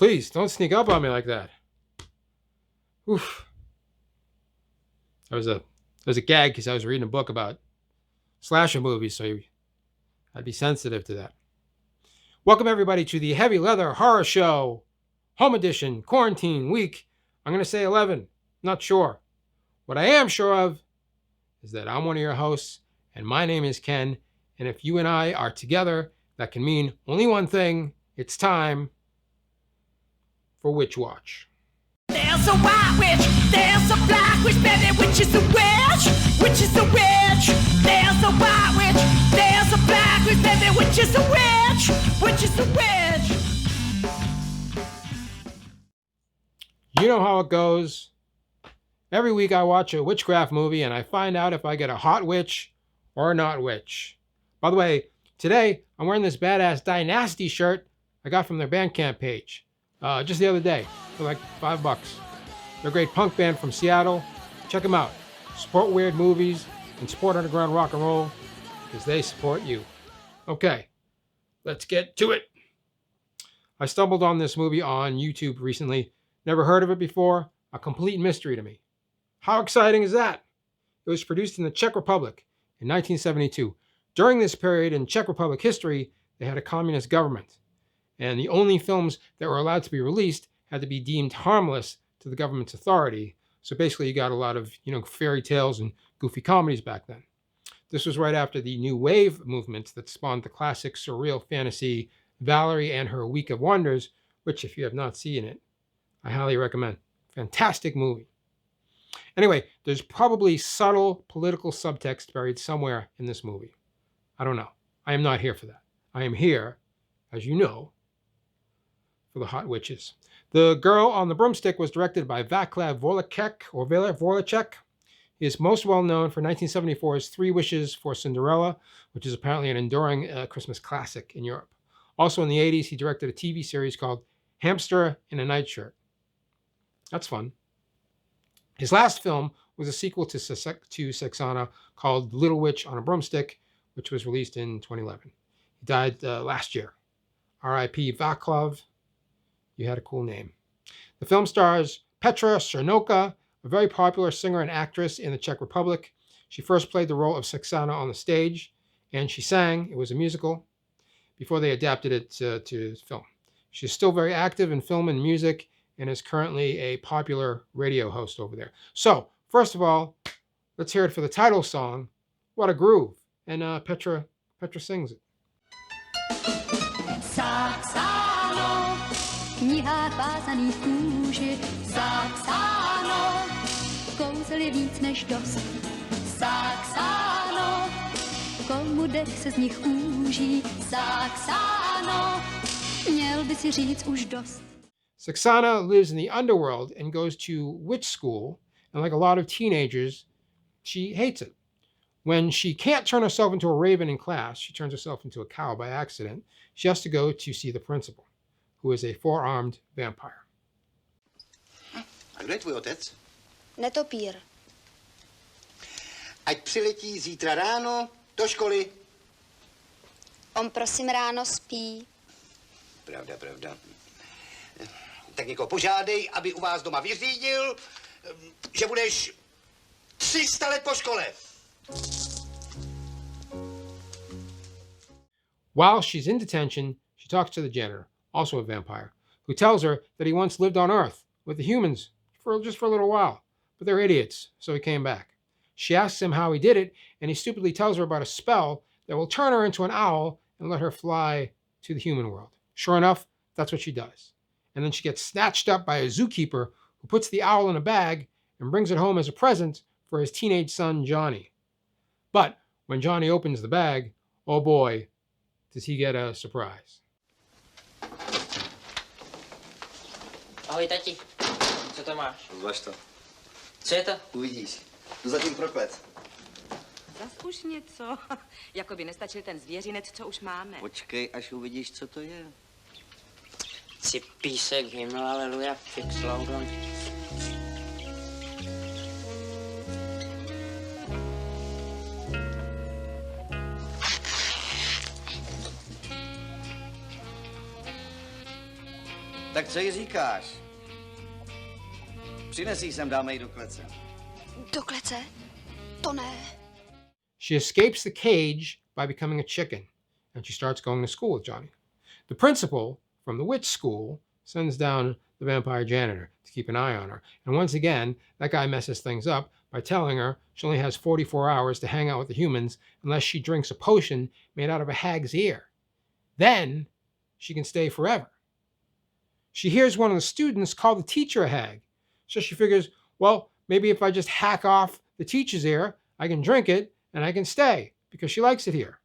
Please, don't sneak up on me like that. Oof. That was a gag because I was reading a book about slasher movies, so I'd be sensitive to that. Welcome, everybody, to the Heavy Leather Horror Show, Home Edition, Quarantine Week. I'm going to say 11. Not sure. What I am sure of is that I'm one of your hosts, and my name is Ken. And if you and I are together, that can mean only one thing. It's time for Witch Watch. There's a white witch, there's a black witch, baby, which is a witch, which is a witch. There's a white witch, there's a black witch, baby, which is a witch, which is a witch. You know how it goes. Every week I watch a witchcraft movie and I find out if I get a hot witch or a not witch. By the way, today I'm wearing this badass Dynasty shirt I got from their Bandcamp page just the other day for like $5. They're a great punk band from Seattle. Check them out. Support weird movies and support underground rock and roll because they support you. Okay, let's get to it. I stumbled on this movie on YouTube recently. Never heard of it before. A complete mystery to me. How exciting is that? It was produced in the Czech Republic in 1972. During this period in Czech Republic history, they had a communist government. And the only films that were allowed to be released had to be deemed harmless to the government's authority. So basically you got a lot of, fairy tales and goofy comedies back then. This was right after the New Wave movement that spawned the classic surreal fantasy Valerie and Her Week of Wonders, which if you have not seen it, I highly recommend. Fantastic movie. Anyway, there's probably subtle political subtext buried somewhere in this movie. I don't know. I am not here for that. I am here, as you know, for the hot witches. The Girl on the Broomstick was directed by Václav Voracek. He is most well known for 1974's Three Wishes for Cinderella, which is apparently an enduring Christmas classic in Europe. Also in the 80s, he directed a TV series called Hamster in a Nightshirt. That's fun. His last film was a sequel to Sexana called Little Witch on a Broomstick, which was released in 2011. He died last year. R.I.P. Václav. You had a cool name. The film stars Petra Černocha, a very popular singer and actress in the Czech Republic. She first played the role of Sexana on the stage, and she sang. It was a musical before they adapted it to film. She's still very active in film and music and is currently a popular radio host over there. So, first of all, let's hear it for the title song, What a Groove. And Petra sings it. Zapsáno v knihách vázaných kůži, zapsáno, kouzel je víc než dost. Zapsáno, komu dech se z nich úží, zapsáno, měl by si říct už dost. Sexana lives in the underworld and goes to witch school, and like a lot of teenagers, she hates it. When she can't turn herself into a raven in class, she turns herself into a cow by accident. She has to go to see the principal, who is a four-armed vampire. A kdo je tvůj otec? Netopír. Ať přiletí zítra ráno do školy. On prosím ráno spí. Pravda. Tak někoho požádej, aby u vás doma vyřídil, že budeš 300 let po škole. While she's in detention, she talks to the janitor, also a vampire, who tells her that he once lived on Earth with the humans just for a little while, but they're idiots, so he came back. She asks him how he did it, and he stupidly tells her about a spell that will turn her into an owl and let her fly to the human world. Sure enough, that's what she does. And then she gets snatched up by a zookeeper who puts the owl in a bag and brings it home as a present for his teenage son, Johnny. But when Johnny opens the bag, oh boy, does he get a surprise. Ahoj, tati. Co to máš? Zvaž to. Co je to? Uvidíš. Jdu zatím proplet. Zas už něco. Jako by nestačil ten zvěřinec, co už máme. Počkej, až uvidíš, co to je. Si písek, hymnal, aleluja, fix, loudon. Tak co jí říkáš? Přines jí sem, dáme jí do klece. Do klece? To ne. She escapes the cage by becoming a chicken, and she starts going to school with Johnny. The principal from the witch school sends down the vampire janitor to keep an eye on her. And once again, that guy messes things up by telling her she only has 44 hours to hang out with the humans unless she drinks a potion made out of a hag's ear. Then she can stay forever. She hears one of the students call the teacher a hag. So she figures, well, maybe if I just hack off the teacher's ear, I can drink it and I can stay because she likes it here.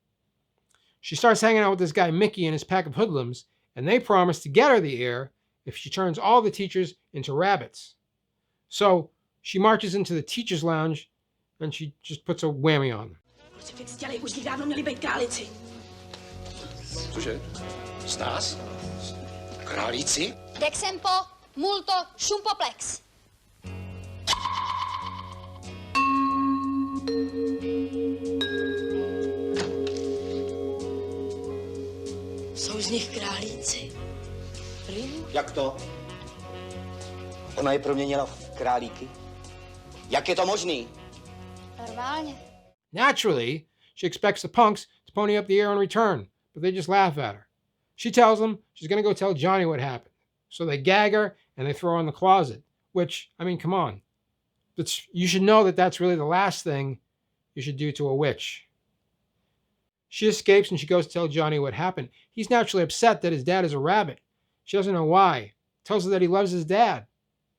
She starts hanging out with this guy Mickey and his pack of hoodlums, and they promise to get her the ear if she turns all the teachers into rabbits. So she marches into the teacher's lounge and she just puts a whammy on them. Krucifix dělej, už dávno měli být králíci. Cože? Z nás? Králíci? Dexempo, multo, šumpoplex. Jsou z nich králíci. Jak to? Ona je proměnila v králíky? Jak je to možný? Normálně. Naturally, she expects the punks to pony up the ear in return, but they just laugh at her. She tells them she's going to go tell Johnny what happened. So they gag her and they throw her in the closet, which, I mean, come on. You should know that that's really the last thing you should do to a witch. She escapes and she goes to tell Johnny what happened. He's naturally upset that his dad is a rabbit. She doesn't know why. Tells her that he loves his dad.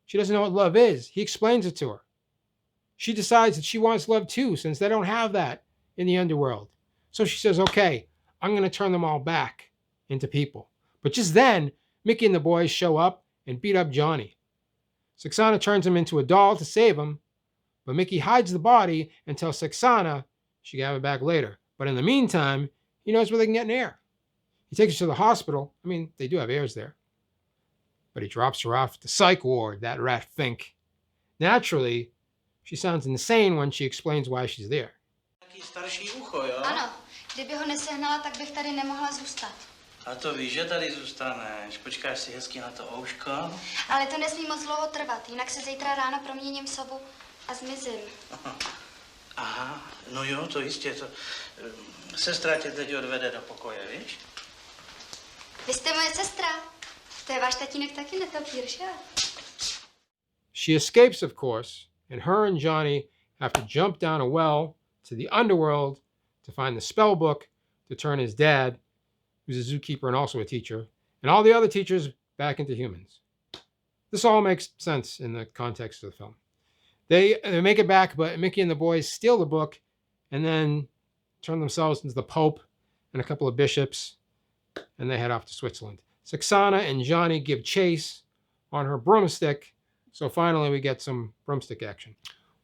She doesn't know what love is. He explains it to her. She decides that she wants love too, since they don't have that in the underworld. So she says, okay, I'm going to turn them all back into people. But just then, Mickey and the boys show up and beat up Johnny. Saxana turns him into a doll to save him, but Mickey hides the body and tells Saxana she can have it back later. But in the meantime, he knows where they can get an ear. He takes her to the hospital. I mean, they do have ears there. But he drops her off at the psych ward, that rat Fink. Naturally, she sounds insane when she explains why she's there. Taký starší ucho, jo? Ano, kdyby ho nesehnala, tak bych tady nemohla zůstat. A to víš, že tady zůstaneš. Počkáš si hezky na to ouško. Ale to nesmí moc dlouho trvat, jinak se zítra ráno proměním v sovu a zmizím. Aha, no jo, to jistě. Sestra tě teď odvede do pokoje, víš? Vy jste moje sestra. To je váš tatínek taky netopír, že? She escapes, of course, and her and Johnny have to jump down a well to the underworld to find the spell book to turn his dad, who's a zookeeper and also a teacher, and all the other teachers back into humans. This all makes sense in the context of the film. They make it back, but Mickey and the boys steal the book and then turn themselves into the Pope and a couple of bishops, and they head off to Switzerland. Saxana and Johnny give chase on her broomstick, so finally we get some broomstick action.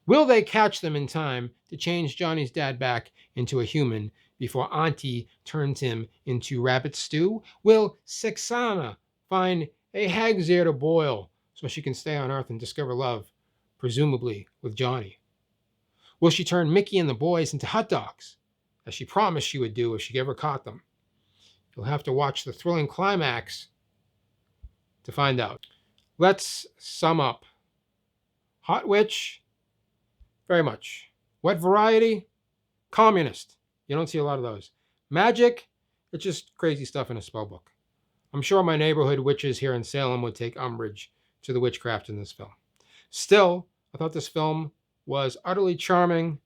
Will they catch them in time to change Johnny's dad back into a human before Auntie turns him into rabbit stew? Will Saxana find a hag's ear to boil so she can stay on Earth and discover love, presumably with Johnny? Will she turn Mickey and the boys into hot dogs, as she promised she would do if she ever caught them? You'll have to watch the thrilling climax to find out. Let's sum up. Hot witch, very much. Wet variety, communist. You don't see a lot of those. Magic, it's just crazy stuff in a spell book. I'm sure my neighborhood witches here in Salem would take umbrage to the witchcraft in this film. Still, I thought this film was utterly charming,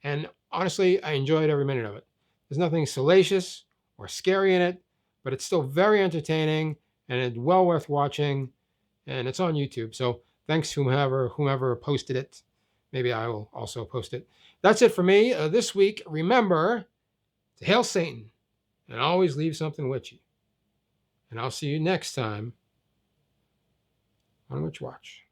and honestly, I enjoyed every minute of it. There's nothing salacious or scary in it, but it's still very entertaining and it's well worth watching, and it's on YouTube. So thanks to whomever posted it. Maybe I will also post it. That's it for me this week. Remember to hail Satan and always leave something witchy. And I'll see you next time on Witch Watch.